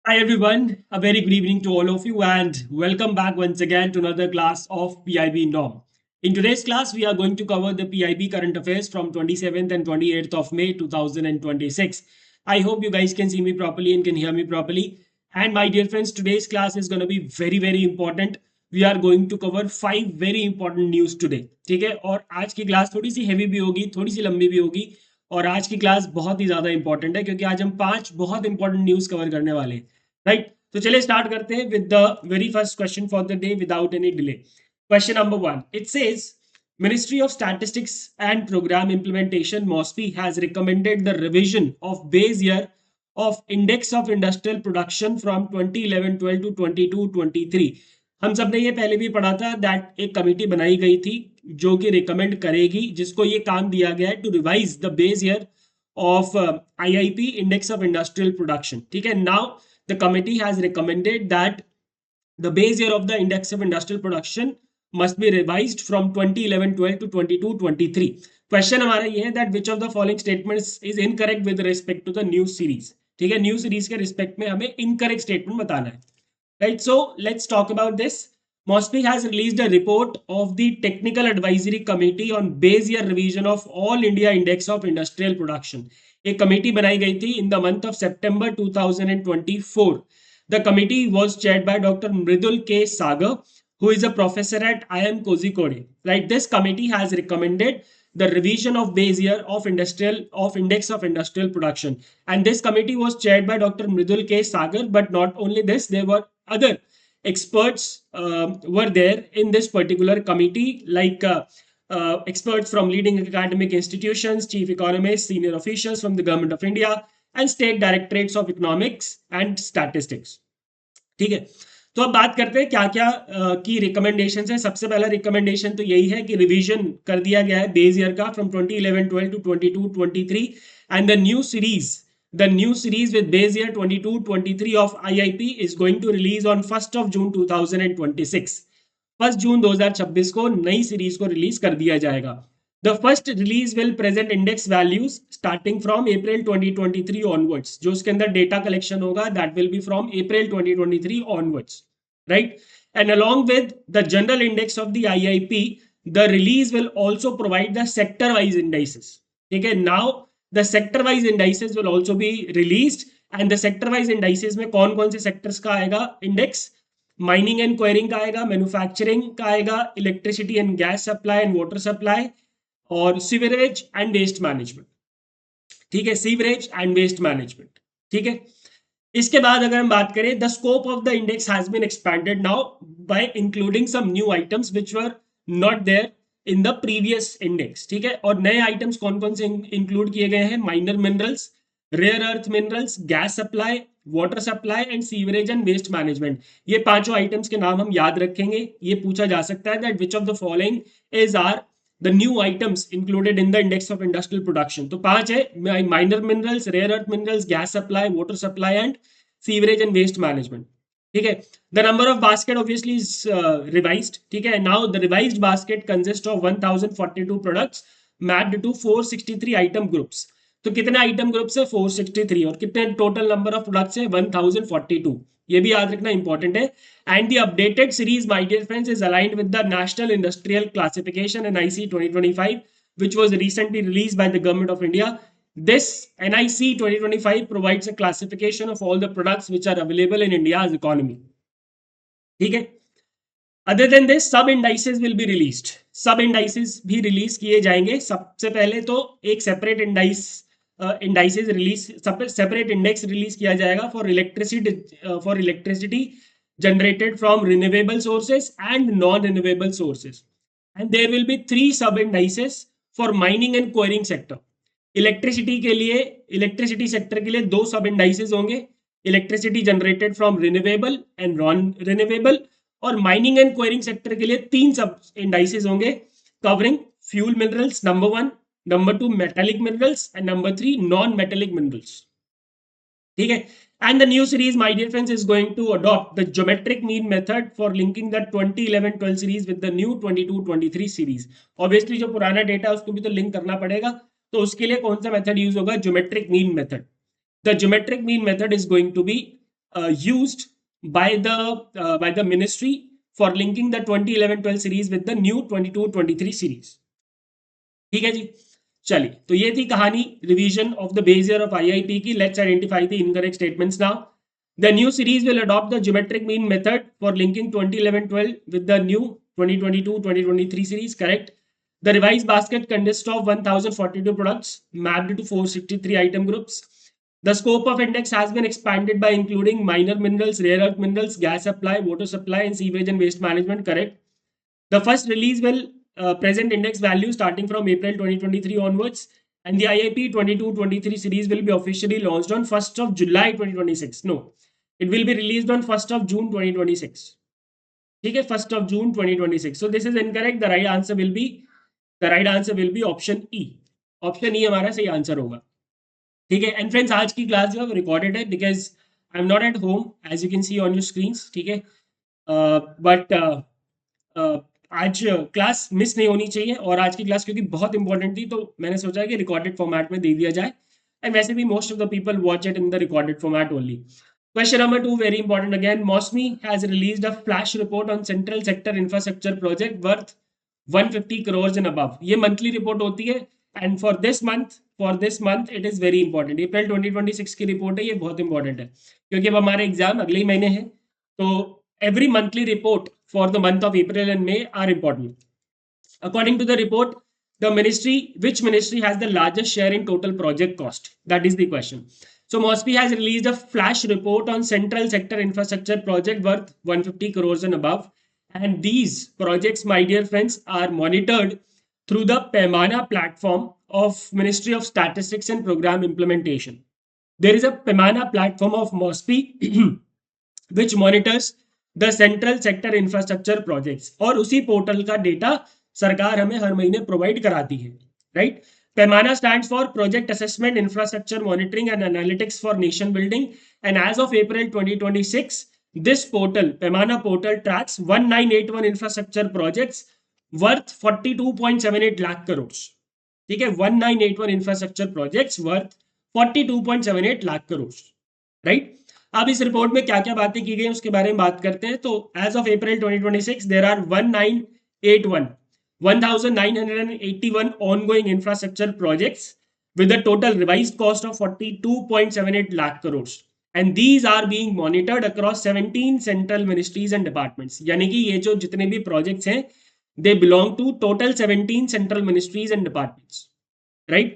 Hi everyone, a very good evening to all of you and welcome back once again to another class of PIB Norm. In today's class, we are going to cover the PIB current affairs from 27th and 28th of May 2026. I hope you guys can see me properly and can hear me properly. And my dear friends, today's class is going to be very important. We are going to cover 5 very important news today. ठीक है और आज की class थोड़ी सी heavy भी होगी, थोड़ी सी लंबी भी होगी और आज की क्लास बहुत ही ज्यादा इंपॉर्टेंट है क्योंकि आज हम 5 बहुत इंपॉर्टेंट न्यूज कवर करने वाले हैं. राइट, तो चलिए स्टार्ट करते हैं with the very first question for the day without any delay. Question number 1, it says Ministry of Statistics and Program Implementation MOSPI has recommended the revision of base year of Index of Industrial Production from 2011-12 to 22-23. हम सब ने ये पहले भी पढ़ा था that एक committee बनाई गई थी जो कि रिकमेंड करेगी, जिसको ये काम दिया गया है to revise the base year of IIP index of industrial production. ठीक है, now the committee has recommended that the base year of the index of industrial production must be revised from 2011-12 to 22-23. Question हमारा ये है that which of the following statements is incorrect with respect to the new series. ठीक है, new series के respect में हमें incorrect statement बताना है. Right, so let's talk about this. MOSPI has released a report of the Technical Advisory Committee on base year revision of All India Index of Industrial Production. एक committee बनाई गई थी in the month of September 2024. The committee was chaired by Dr. Mridul K. Sagar, who is a professor at IIM Kozhikode. Right, this committee has recommended the revision of base year of index of industrial production, and this committee was chaired by Dr. Mridul K. Sagar. But not only this, there were other experts were there in this particular committee, like experts from leading academic institutions, chief economists, senior officials from the government of India, and state directorates of economics and statistics. ठीक है, तो अब बात करते हैं क्या क्या की रिकमेंडेशन है. सबसे पहला रिकमेंडेशन तो यही है कि रिवीजन कर दिया गया है बेस ईयर का from 2011-12 to 22-23 and the new series with base year 22-23 of IIP is going to release on 1st of June 2026. 1 जून 2026 को नई सीरीज को रिलीज कर दिया जाएगा. The first release will present index values starting from April 2023 onwards. जो उसके अंदर data collection होगा that will be from April 2023 onwards, right? And along with the general index of the IIP, the release will also provide the sector-wise indices. ठीक है, now the sector-wise indices will also be released, and the sector-wise indices में कौन कौन से sectors का आएगा index? Mining and quarrying का आएगा, मैन्युफैक्चरिंग का आएगा, electricity and gas supply and water supply, और सीवरेज एंड वेस्ट मैनेजमेंट. ठीक है, सीवरेज एंड वेस्ट मैनेजमेंट. ठीक है, इसके बाद अगर हम बात करें, the scope of the index has been expanded now by including some new items which were not there in the previous index. ठीक है, और नए आइटम्स कौन कौन से इंक्लूड किए गए हैं? Minor minerals, rare earth minerals, gas supply, water supply and sewerage and waste management. ये पांचों आइटम्स के नाम हम याद रखेंगे. ये पूछा जा सकता है that which of the following is are the new items included in the index of industrial production. तो 5 है, minor minerals, rare earth minerals, gas supply, water supply and sewerage and waste management. ठीक है, the number of basket obviously is revised. ठीक है, now the revised basket consists of 1042 products mapped to 463 item groups. तो कितने item groups है? 463. और कितने total number of products है? 1042. ये भी याद रखना इंपॉर्टेंट है. And the updated series my dear friends is aligned with the national industrial classification NIC 2025 which was recently released by the government of India. This NIC 2025 provides a classification of all the products which are available in India's economy. ठीक है, other than this सब indices will be released. सब indices भी release किए जाएंगे. सबसे पहले तो एक separate indices release, separate index release किया जाएगा for electricity generated from renewable sources and non-renewable sources, and there will be 3 sub indices for mining and quarrying sector. Electricity के लिए, इलेक्ट्रिसिटी सेक्टर के लिए 2 सब इंडाइसेस होंगे, electricity generated from renewable and non renewable, और mining and quarrying sector के लिए 3 सब इंडाइसेस होंगे covering fuel minerals number 1, number 2 metallic minerals and number 3 non metallic minerals. ठीक है, and the new series my dear friends is going to adopt the geometric mean method for linking the 2011-12 series with the new 22-23 series. obviously जो पुराना data उसको भी तो link करना पड़ेगा, तो उसके लिए कौन सा मेथड यूज होगा? Geometric mean method. The geometric mean method is going to be used by the ministry for linking the 2011-12 series with the new 22-23 series. ठीक है जी. चलिए, तो ये थी कहानी revision of the base year of IIP की. Let's identify the incorrect statements now. The new series will adopt the geometric mean method for linking 2011-12 with the new 2022-2023 series. Correct. The revised basket consists of 1042 products mapped to 463 item groups. The scope of index has been expanded by including minor minerals, rare earth minerals, gas supply, water supply, and sewage and waste management. Correct. The first release will present index value starting from April 2023 onwards, and the IIP 22-23 series will be officially launched on 1st of July 2026. No, it will be released on 1st of June 2026. ठीक है, 1st of June 2026. So this is incorrect. The right answer will be option E. Option E हमारा सही answer होगा. ठीक है. And friends, आज की class जो है रिकॉर्डेड है because I am not at home as you can see on your screens. ठीक है. बट आज क्लास मिस नहीं होनी चाहिए, और आज की क्लास क्योंकि बहुत इंपॉर्टेंट थी तो मैंने सोचा कि रिकॉर्डेड फॉर्मेट में दे दिया जाए. एंड वैसे भी most of the people watch it in the recorded format only. Question number 2, very important again. MOSMI has released a flash report on central sector infrastructure project worth 150 crores and above. ये monthly report होती है, and for this month it is very important. April 2026 की report है, ये बहुत important है क्योंकि अब हमारे एग्जाम अगले ही महीने हैं. तो every monthly report for the month of April and May are important. According to the report, which ministry has the largest share in total project cost? That is the question. So MOSPI has released a flash report on central sector infrastructure project worth 150 crores and above. And these projects, my dear friends, are monitored through the Paymana platform of Ministry of Statistics and Program Implementation. There is a Paymana platform of MOSPI which monitors the central sector infrastructure projects. और उसी portal का data सरकार हमें हर महीने provide कराती है. Right. Paymana stands for Project Assessment, Infrastructure Monitoring and Analytics for Nation Building. And as of April 2026, this portal, Paymana portal, tracks 1981 infrastructure projects worth 42.78 lakh crores. ठीक है, 1981 infrastructure projects worth 42.78 lakh crores. Right? अब इस report में क्या क्या बातें की गई उसके बारे में बात करते हैं. तो as of April 2026, there are 1981 ongoing infrastructure projects with a total revised cost of 42.78 lakh crores. And these are being monitored across 17 central ministries and departments. यानी कि ये जो जितने भी projects हैं, they belong to total 17 central ministries and departments. Right?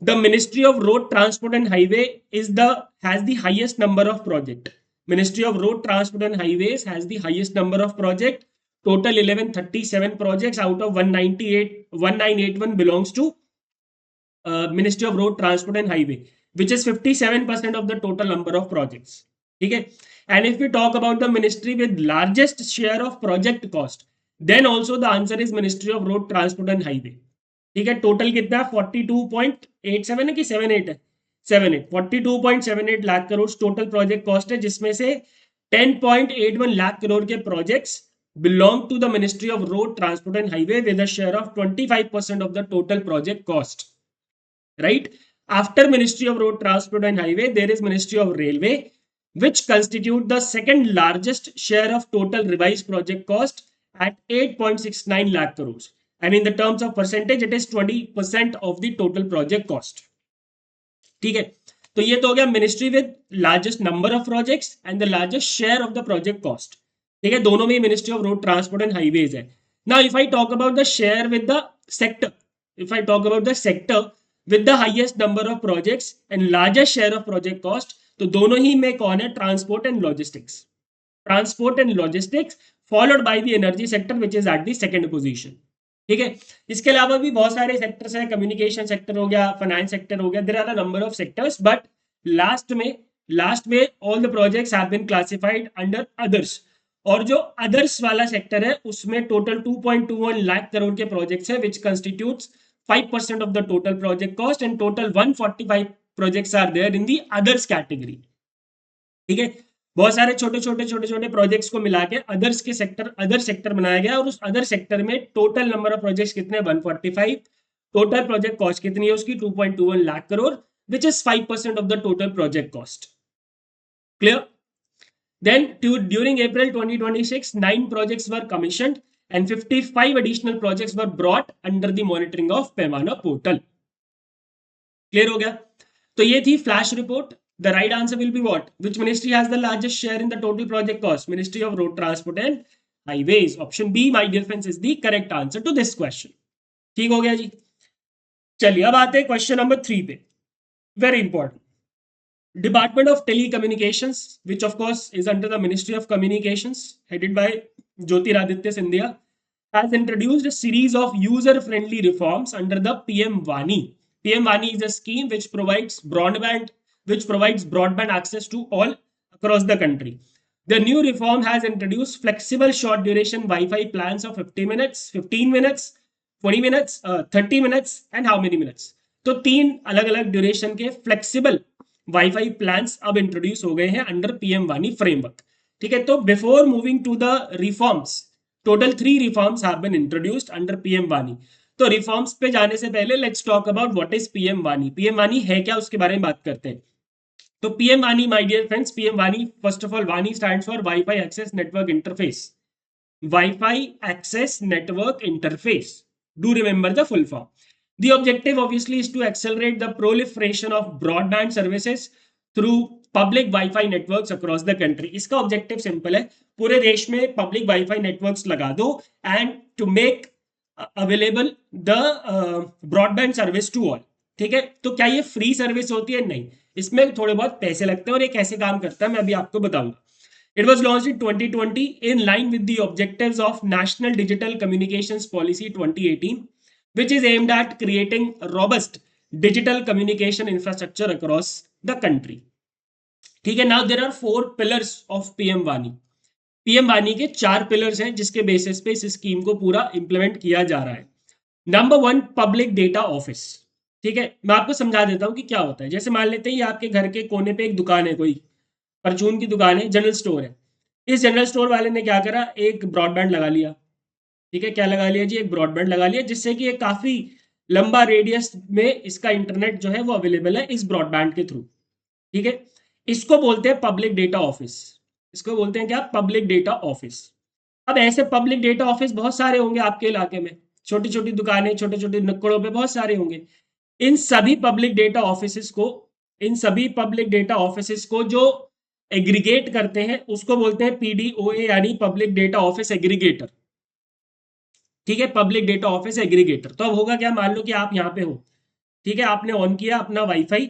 The Ministry of Road Transport and Highway has the highest number of projects. Ministry of Road Transport and Highways has the highest number of projects. Total 1137 projects out of 1981 belongs to Ministry of Road Transport and Highway, which is 57% of the total number of projects. Okay. And if we talk about the ministry with largest share of project cost, then also the answer is Ministry of Road Transport and Highway. ठीक है. Total कितना है? 42.87 है कि 78 है? 78. 42.78 lakh crore total project cost है, जिसमें से 10.81 लाख करोड़ के projects belong to the Ministry of Road Transport and Highway with a share of 25% of the total project cost. Right? After Ministry of Road Transport and Highway, there is Ministry of Railway, which constitute the second largest share of total revised project cost at 8.69 lakh crores. And in the terms of percentage, it is 20% of the total project cost. ठीक है. तो ये तो हो गया ministry with largest number of projects and the largest share of the project cost. ठीक है. दोनों में ministry of road transport and highways है. Now if I talk about the share with the sector, with the highest number of projects and largest share of project cost, तो दोनों ही में कौन है? Transport and logistics followed by the energy sector which is at the second position. ठीक है. इसके अलावा भी बहुत सारे सेक्टर्स हैं. कम्युनिकेशन सेक्टर हो गया, फाइनेंस सेक्टर हो गया. There are a number of sectors, but last में all the projects have been classified under others. और जो अदर्स वाला सेक्टर है उसमें टोटल 2.21 लाख करोड़ के प्रोजेक्ट्स है, which constitutes 5% of the total project cost, and total 145 projects are there in the others category. ठीक है. बहुत सारे छोटे प्रोजेक्ट्स को मिला के अदर सेक्टर बनाया गया, और उस अदर सेक्टर में टोटल नंबर ऑफ प्रोजेक्ट्स कितने? 145. टोटल प्रोजेक्ट कॉस्ट कितनी है उसकी? 2.21 lakh crore, which is 5% of the total project cost. Clear? Then during April 2026, 9 projects were commissioned and 55 additional projects were brought under the monitoring of Paymana portal. Clear हो गया? तो ये थी flash report. The right answer will be what? Which ministry has the largest share in the total project cost? Ministry of Road Transport and Highways. Option B, my dear friends, is the correct answer to this question. ठीक हो गया जी. चलिए अब आते हैं question number 3 पे. Very important. Department of Telecommunications, which of course is under the Ministry of Communications, headed by Jyotiraditya Scindia, has introduced a series of user-friendly reforms under the PM Vani. PM Vani is a scheme which provides broadband access to all across the country. The new reform has introduced flexible short duration Wi-Fi plans of 50 minutes, 15 minutes, 20 minutes, 30 minutes, and how many minutes? तो 3 अलग अलग duration के flexible wifi plans अब introduce हो गए हैं under PM वानी framework. ठीक है, तो before moving to the reforms, total 3 reforms have been introduced under PM वानी. तो रिफॉर्म्स पे जाने से पहले let's talk about what is PM वानी. पीएम वानी है क्या, उसके बारे में बात करते हैं. तो पीएम वानी, माय डियर फ्रेंड्स, पीएम वानी, फर्स्ट ऑफ ऑल, वानी stands for wifi access network interface. Wi-Fi Access Network Interface. Do remember the full form. The objective obviously is to accelerate the proliferation of broadband services through public Wi-Fi networks across the country. इसका objective simple है, पूरे देश में public Wi-Fi networks लगा दो and to make available the broadband service to all. ठीक है, तो क्या ये फ्री सर्विस होती है? नहीं, इसमें थोड़े बहुत पैसे लगते हैं और ये कैसे काम करता है मैं अभी आपको बताऊंगा. It was launched in 2020 in line with the objectives of National Digital Communications Policy 2018, which is aimed at creating a robust digital communication infrastructure across the country. ठीक है, now there are 4 pillars of PM Vani. PM Vani के 4 pillars हैं जिसके basis पे इस scheme को पूरा implement किया जा रहा है. Number 1, public data office. ठीक है, मैं आपको समझा देता हूं कि क्या होता है. जैसे मान लेते हैं ये आपके घर के कोने पे एक दुकान है, कोई परचून की दुकान है, जनरल स्टोर है. इस जनरल स्टोर वाले ने क्या करा, एक ब्रॉडबैंड लगा लिया. ठीक है, क्या लगा लिया जी, एक ब्रॉडबैंड लगा लिया, जिससे कि एक काफी लंबा रेडियस में इसका इंटरनेट जो है वो अवेलेबल है इस ब्रॉडबैंड के थ्रू. ठीक है, इसको बोलते हैं पब्लिक डेटा ऑफिस. इसको बोलते हैं क्या, पब्लिक डेटा ऑफिस. अब ऐसे पब्लिक डेटा ऑफिस बहुत सारे होंगे आपके इलाके में, छोटी छोटी दुकानें, छोटे छोटे नुक्कड़ों पे बहुत सारे होंगे. इन सभी पब्लिक डेटा ऑफिस को जो एग्रीगेट करते हैं उसको बोलते हैं पीडीओए, यानी पब्लिक डेटा ऑफिस एग्रीगेटर. ठीक है, पब्लिक डेटा ऑफिस एग्रीगेटर. तो अब होगा क्या, मान लो कि आप यहाँ पे हो. ठीक है, आपने ऑन किया अपना वाईफाई.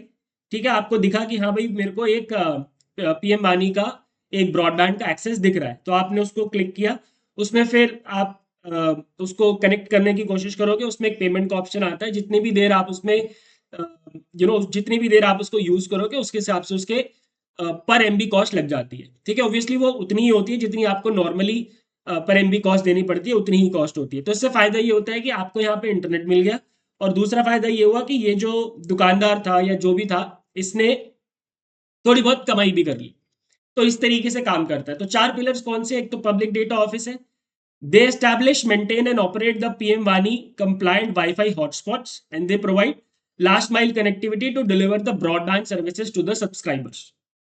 ठीक है, आपको दिखा कि हाँ भाई मेरे को एक पीएम वानी का एक ब्रॉडबैंड का एक्सेस दिख रहा है. तो आपने उसको क्लिक किया, उसमें फिर आप उसको कनेक्ट करने की कोशिश करोगे. उसमें एक पेमेंट का ऑप्शन आता है. जितनी भी देर आप उसमें जितनी भी देर आप उसको यूज करोगे उसके हिसाब से उसके पर एमबी कॉस्ट लग जाती है. ठीक है, ऑब्वियसली वो उतनी ही होती है जितनी आपको नॉर्मली पर एमबी कॉस्ट देनी पड़ती है, उतनी ही कॉस्ट होती है. तो इससे फायदा ये होता है कि आपको यहाँ पे इंटरनेट मिल गया, और दूसरा फायदा ये हुआ कि ये जो दुकानदार था या जो भी था, इसने थोड़ी बहुत कमाई भी कर ली. तो इस तरीके से काम करता है. तो 4 पिलर्स कौन से, एक तो पब्लिक डेटा ऑफिस है. They establish, maintain and operate the PM Vani compliant Wi-Fi hotspots, and they provide last mile connectivity to deliver the broadband services to the subscribers.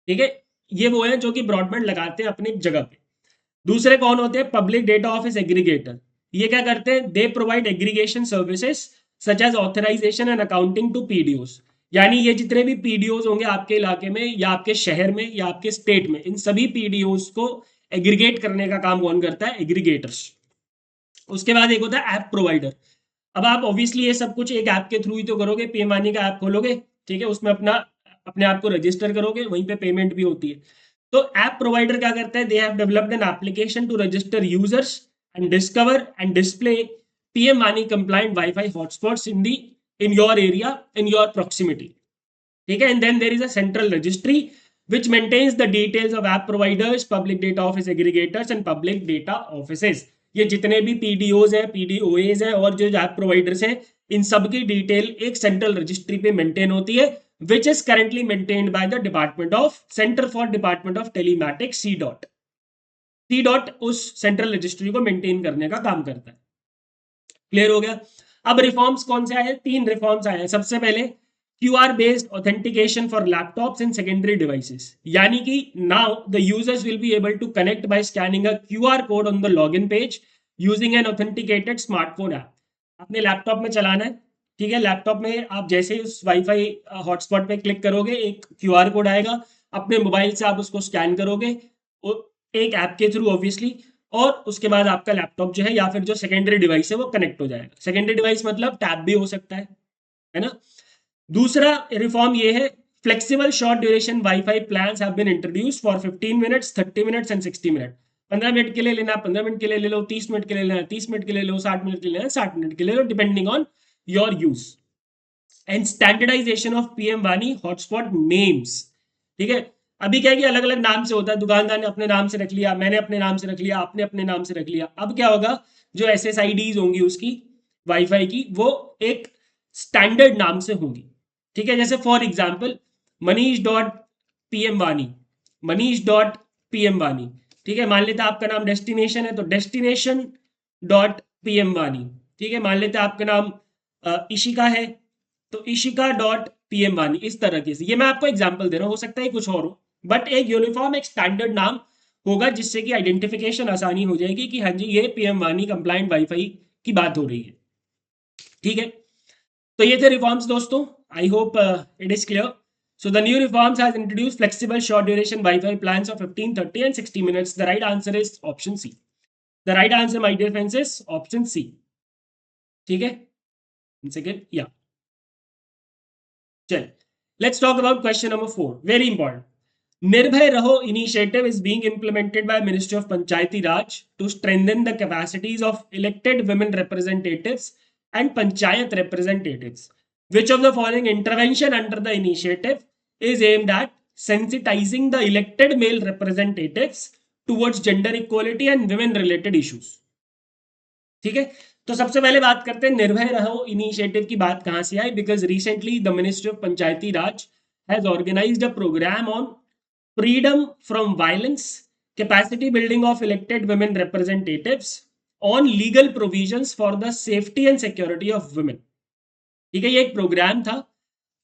ठीक है, ये वो है जो कि ब्रॉडबैंड लगाते हैं अपनी जगह पे. दूसरे कौन होते हैं, पब्लिक डेटा ऑफिस एग्रीगेटर. ये क्या करते हैं, they provide aggregation services such as authorisation and accounting to PDOs. यानी ये जितने भी पीडीओस होंगे आपके इलाके में या आपके शहर में या आपके स्टेट में, इन सभी पीडीओस को एग्रीगेट करने का काम कौन करता है, एग्रीगेटर्स. उसके बाद एक होता है ऐप प्रोवाइडर. अब आप ऑब्वियसली ये सब कुछ एक ऐप के थ्रू ही तो करोगे. पीएम वानी का ऐप खोलोगे, ठीक है, उसमें अपने आप को रजिस्टर करोगे, वहीं पे पेमेंट भी होती है. तो ऐप प्रोवाइडर क्या करता है, they have developed an application to register users and discover and display PM वानी compliant wifi hotspots in your area, in your proximity. ठीक है, and then there is a central registry which maintains the details of app providers, public data office aggregators and public data offices. ये जितने भी PDOs हैं, PDOAs हैं और जो app providers हैं, इन सब की डिटेल एक सेंट्रल रजिस्ट्री पे मेंटेन होती है, which is currently maintained by the Center for Department of Telematics, C. उस सेंट्रल रजिस्ट्री को मेंटेन करने का काम करता है. क्लियर हो गया. अब रिफॉर्म्स कौन से आए हैं, 3 रिफॉर्म्स आए हैं. सबसे पहले QR based authentication for laptops and secondary devices. यानी कि now the users will be able to connect by scanning a QR code on the login page using an authenticated smartphone app. अपने laptop में चलाना है, ठीक है। Laptop में आप जैसे ही उस वाईफाई हॉटस्पॉट पे क्लिक करोगे, एक QR कोड आएगा, अपने मोबाइल से आप उसको स्कैन करोगे एक ऐप के थ्रू ऑब्वियसली, और उसके बाद आपका लैपटॉप जो है या फिर जो सेकेंडरी डिवाइस है वो कनेक्ट हो जाएगा। सेकेंडरी डिवाइस मतलब टैब भी हो सकता है ना। दूसरा रिफॉर्म ये है, flexible short duration wifi plans have been introduced for 15 minutes, 30 minutes and 60 minute. 15 minute के लिए लेना 15 मिनट के लिए ले लो, 30 मिनट के लिए लेना 30 मिनट के लिए लो, 60 मिनट के लिए लेना 60 मिनट के लिए लो, depending on your use. And standardisation of PM वानी हॉटस्पॉट नेम्स, ठीक है। अभी क्या है कि अलग अलग नाम से होता है, दुकानदार ने अपने नाम से रख लिया, मैंने अपने नाम से रख लिया, आपने अपने नाम से रख लिया। अब क्या होगा, जो SSIDs होंगी उसकी वाईफाई की, वो एक स्टैंडर्ड नाम से होंगी, ठीक है। जैसे फॉर एग्जाम्पल मनीष.pm वानी, ठीक है। मान लेते हैं आपका नाम डेस्टिनेशन है तो destination.pm वानी, ठीक है। मान लेते हैं आपका नाम इशिका है तो इशिका.pm वानी। इस तरह से, ये मैं आपको एग्जाम्पल दे रहा हूँ, हो सकता है कुछ और हो, बट एक यूनिफॉर्म एक स्टैंडर्ड नाम होगा जिससे कि आइडेंटिफिकेशन आसानी हो जाएगी कि हाँ जी ये पीएम वानी कंप्लाइंट वाईफाई की बात हो रही है, ठीक है। तो ये थे रिफॉर्म्स दोस्तों, I hope it is clear. So the new reforms has introduced flexible short duration Wi-Fi plans of 15, 30 and 60 minutes. The right answer is option C. The right answer, my dear friends, is option C. ठीक है, second, yeah. चल, let's talk about question number 4. Very important. Nirbhay Raho initiative is being implemented by Ministry of Panchayati Raj to strengthen the capacities of elected women representatives and panchayat representatives. Which of the following intervention under the initiative is aimed at sensitizing the elected male representatives towards gender equality and women related issues? ठीक है, तो सबसे पहले बात करते हैं निर्भय Raho initiative की बात कहां से आई। Because recently the ministry of Panchayati Raj has organised a programme on freedom from violence, capacity building of elected women representatives on legal provisions for the safety and security of women. ठीक है, ये एक प्रोग्राम था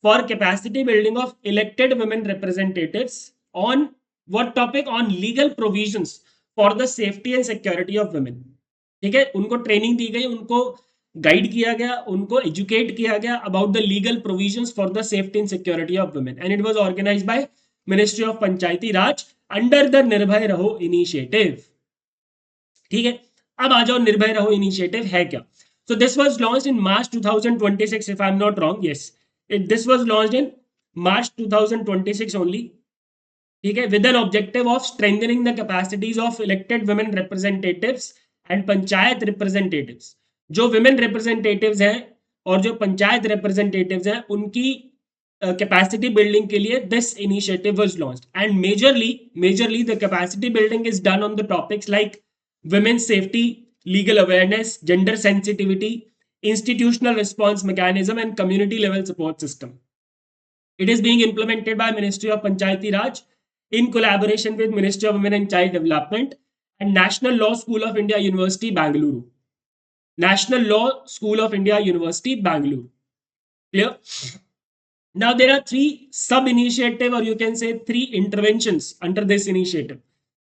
for capacity building of elected women representatives on what topic, on legal provisions for the safety and security of women. ठीक है, उनको training दी गई, उनको गाइड किया गया, उनको एजुकेट किया गया about the legal provisions for the safety and security of women, and it was organised by ministry of Panchayati Raj under the Nirbhay Raho initiative. ठीक है, अब आ जाओ निर्भय रहो इनिशिएटिव है क्या। So this was launched in March 2026 if I'm not wrong. Yes, this was launched in March 2026 only. ठीक है, with an objective of strengthening the capacities of elected women representatives and panchayat representatives. जो women representatives हैं और जो panchayat representatives हैं उनकी capacity building के लिए this initiative was launched, and majorly the capacity building is done on the topics like women's safety, legal awareness, gender sensitivity, institutional response mechanism and community level support system. It is being implemented by Ministry of Panchayati Raj in collaboration with Ministry of Women and Child Development and National Law School of India University Bangalore. National Law School of India University Bangalore. Clear? Now there are three sub initiative, or you can say three interventions under this initiative.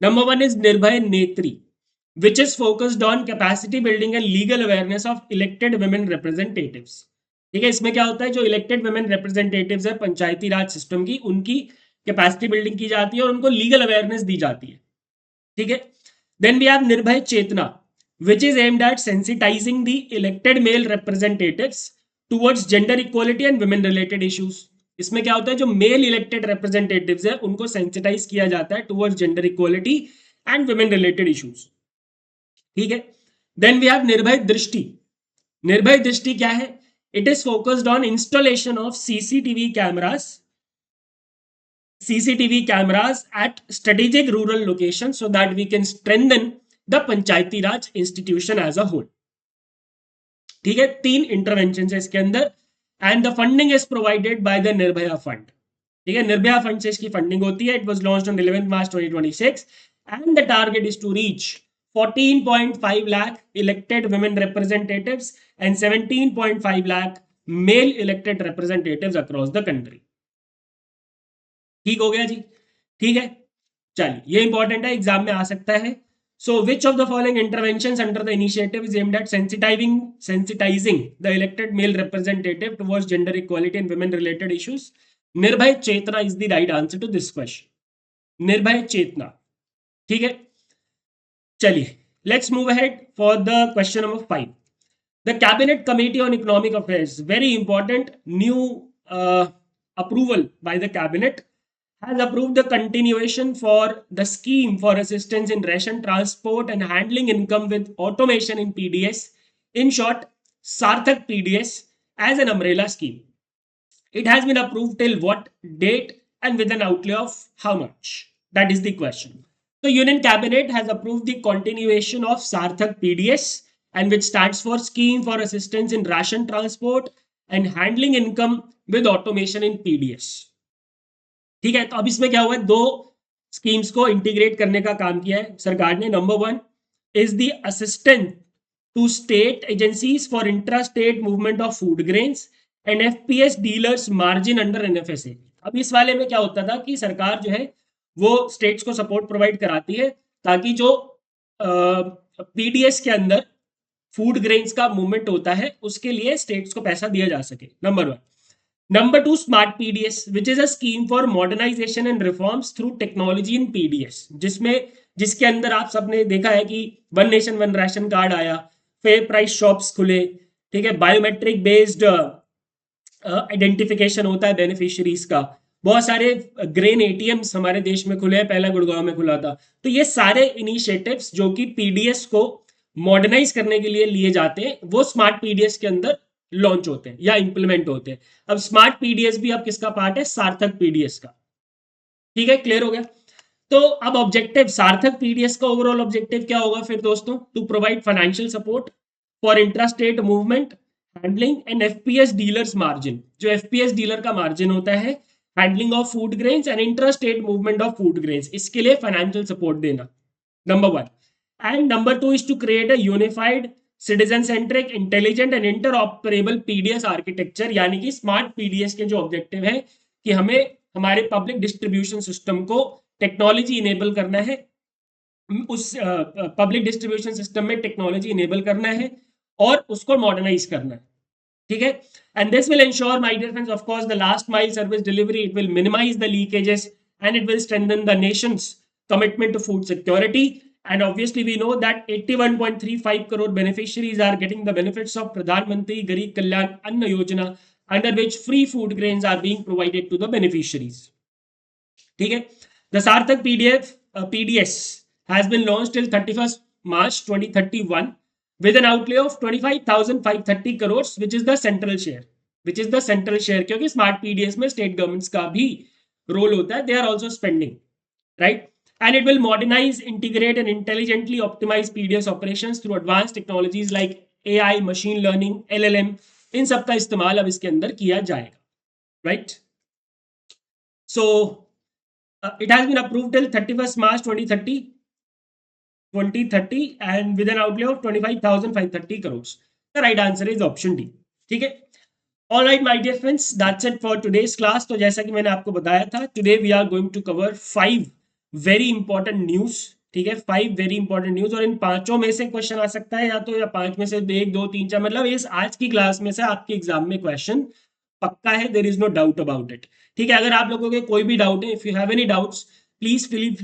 Number one is Nirbhay Netri, which is focused on capacity building and legal awareness of elected women representatives. ठीक है, इसमें क्या होता है, जो elected women representatives है पंचायती राज system की, उनकी कैपेसिटी बिल्डिंग की जाती है और उनको लीगल अवेयरनेस दी जाती है। ठीक है, देन वी हैव निर्भय चेतना, which is aimed at sensitizing the elected male representatives towards gender equality and women related issues. इसमें क्या होता है, जो मेल इलेक्टेड रिप्रेजेंटेटिव्स है उनको सेंसिटाइज किया जाता है towards gender equality and women related issues. ठीक है, देन वी हैव निर्भय दृष्टि। निर्भय दृष्टि क्या है, it is focused on installation of CCTV cameras at strategic rural location so that we can strengthen the Panchayati Raj institution as a whole. ठीक है, तीन इंटरवेंशन है इसके अंदर, and the funding is provided by the Nirbhaya fund. ठीक है, Nirbhaya fund से इसकी फंडिंग होती है। It was launched on 11 March 2026 and the target is to reach 14.5 lakh elected women representatives and 17.5 lakh male elected representatives across the country. ठीक हो गया जी? ठीक है, चलिए ये इंपॉर्टेंट है, एग्जाम में आ सकता है. So which of the following interventions under the initiative is aimed at sensitizing the elected male representative towards gender equality and women related issues? Nirbhay Chetna is the right answer to this question. Nirbhay Chetna. ठीक है, चलिए let's move ahead for the question number 5. The Cabinet Committee on Economic Affairs, very important new approval by the Cabinet, has approved the continuation for the scheme for assistance in ration transport and handling income with automation in PDS, in short, Sarthak PDS, as an umbrella scheme. It has been approved till what date and with an outlay of how much? That is the question. The Union Cabinet has approved the continuation of Sarthak PDS, and which stands for Scheme for Assistance in Ration Transport and Handling Income with Automation in PDS. ठीक है, तो अब इसमें क्या हुआ है, दो schemes को इंटीग्रेट करने का काम किया है सरकार ने. Number 1 is the assistant to state agencies for intra state movement of food grains and FPS dealers margin under NFSA. अब इस वाले में क्या होता था कि सरकार जो है वो स्टेट्स को सपोर्ट प्रोवाइड कराती है ताकि जो पीडीएस के अंदर फूड ग्रेन्स का मूवमेंट होता है उसके लिए स्टेट्स को पैसा दिया जा सके. Number 1. Number 2, Smart PDS, which is a scheme for modernization and reforms through technology in PDS, जिसके अंदर आप सबने देखा है कि one nation one ration card आया, फेयर प्राइस शॉप्स खुले, ठीक है, बायोमेट्रिक बेस्ड आइडेंटिफिकेशन होता है बेनिफिशियरीज का, बहुत सारे ग्रेन एटीएम्स हमारे देश में खुले हैं, पहला गुड़गांव में खुला था. तो ये सारे इनिशिएटिव्स जो कि पीडीएस को मॉडर्नाइज करने के लिए लिए जाते हैं वो स्मार्ट पीडीएस के अंदर लॉन्च होते हैं या इंप्लीमेंट होते हैं. अब स्मार्ट पीडीएस भी अब किसका पार्ट है, सार्थक पीडीएस का. ठीक है, क्लियर हो गया. तो अब ऑब्जेक्टिव सार्थक पीडीएस का ओवरऑल ऑब्जेक्टिव क्या होगा फिर दोस्तों, to provide financial support for intrastate movement handling and FPS dealers margin. जो एफपीएस डीलर का मार्जिन होता है, handling of food grains and intrastate movement of food grains, इसके लिए फाइनेंशियल सपोर्ट देना. Number 1. And number 2 is to create a unified citizen centric intelligent and interoperable PDS architecture. यानी कि smart PDS के जो ऑब्जेक्टिव है कि हमें हमारे पब्लिक डिस्ट्रीब्यूशन सिस्टम को टेक्नोलॉजी इनेबल करना है, उस पब्लिक डिस्ट्रीब्यूशन सिस्टम में टेक्नोलॉजी इनेबल करना है और उसको मॉडर्नाइज करना है. ठीक है, and this will ensure my dear friends of course the last mile service delivery. It will minimise the leakages and it will strengthen the nation's commitment to food security. And obviously we know that 81.35 crore beneficiaries are getting the benefits of Pradhan Mantri Garib Kalyan Anna Yojana, under which free food grains are being provided to the beneficiaries. ठीक है, the Sarthak PDS has been launched till 31st March 2031 with an outlay of 25,530 crores, which is the central share. क्योंकि smart PDS में state governments का भी role होता है, they are also spending, right? And it will modernize, integrate and intelligently optimize PDS operations through advanced technologies like AI, machine learning, LLM. इन सब का इस्तेमाल अब इसके अंदर किया जाएगा, right? So it has been approved till 31st March 2030 and with an outlay of 25,530 crores. The right answer is option D. ठीक है, all right my dear friends, that's it for today's class. तो जैसा कि मैंने आपको बताया था, today we are going to cover 5 very important news. ठीक है, 5 वेरी इंपॉर्टेंट न्यूज, और इन पांचों में से क्वेश्चन आ सकता है या तो या 5 में से 1 2 3 4, मतलब इस आज की क्लास में से आपके एग्जाम में क्वेश्चन पक्का है, there is no doubt about it. ठीक है, अगर आप लोगों के कोई भी डाउट है, if you have any doubts please feel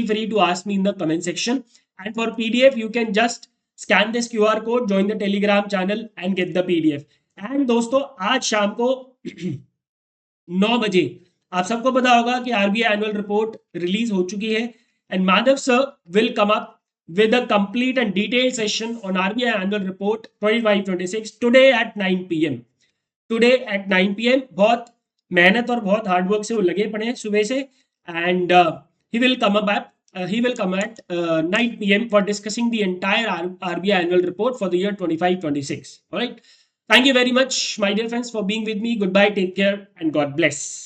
free to ask me in the comment section. And for PDF you can just scan this QR code, join the Telegram channel and get the PDF. And दोस्तों आज शाम को 9 बजे आप सबको पता होगा कि आरबीआई एनुअल रिपोर्ट रिलीज हो चुकी है, and Madhav sir will come up with a complete and detailed session on RBI annual report 25-26 today at 9 PM. बहुत मेहनत और बहुत हार्डवर्क से वो लगे पड़े हैं सुबह से, and he will come at 9 PM for discussing the entire RBI annual report for the year 25-26. All right. Thank you very much, my dear friends, for being with me. Goodbye, take care, and God bless.